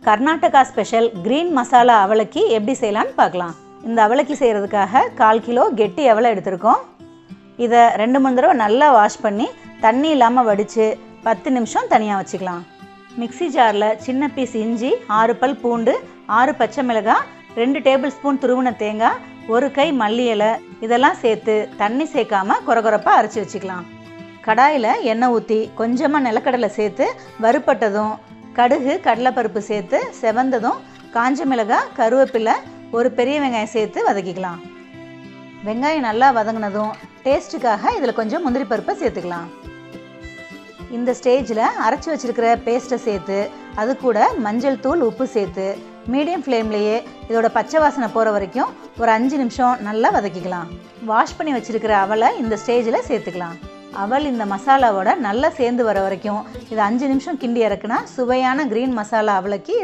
Karnataka special green masala avalakki எப்படி செய்யலான்னு பார்க்கலாம். இந்த அவலக்கி செய்கிறதுக்காக 1/4 கிலோ கெட்டி அவலை எடுத்திருக்கோம். இதை 2-3 தடவை நல்லா வாஷ் பண்ணி தண்ணி இல்லாமல் வடித்து 10 நிமிஷம் தனியாக வச்சுக்கலாம். மிக்ஸி ஜாரில் சின்ன பீஸ் இஞ்சி, 6 பல் பூண்டு, 6 பச்சை மிளகாய், 2 டேபிள் ஸ்பூன் துருவின தேங்காய், 1 கை மல்லி இலை இதெல்லாம் சேர்த்து தண்ணி சேர்க்காமல் கொரகொரப்பாக அரைச்சி வச்சுக்கலாம். கடாயில் எண்ணெய் ஊற்றி கொஞ்சமாக நிலக்கடலை சேர்த்து வறுப்பட்டதும் கடுகு கடலைப்பருப்பு சேர்த்து செவந்ததும் காஞ்ச மிளகாய், கருவேப்பிலை, 1 பெரிய வெங்காயம் சேர்த்து வதக்கிக்கலாம். வெங்காயம் நல்லா வதங்கினதும் டேஸ்ட்டுக்காக இதில் கொஞ்சம் முந்திரி பருப்பை சேர்த்துக்கலாம். இந்த ஸ்டேஜில் அரைச்சி வச்சுருக்கிற பேஸ்ட்டை சேர்த்து அது கூட மஞ்சள் தூள், உப்பு சேர்த்து மீடியம் ஃப்ளேம்லேயே இதோட பச்சை வாசனை போகிற வரைக்கும் ஒரு 5 நிமிஷம் நல்லா வதக்கிக்கலாம். வாஷ் பண்ணி வச்சுருக்கிற அவலை இந்த ஸ்டேஜில் சேர்த்துக்கலாம். அவல் இந்த மசாலாவோட நல்லா சேர்ந்து வர வரைக்கும் இதை 5 நிமிஷம் கிண்டி இறக்குனா சுவையான கிரீன் மசாலா அவலக்கி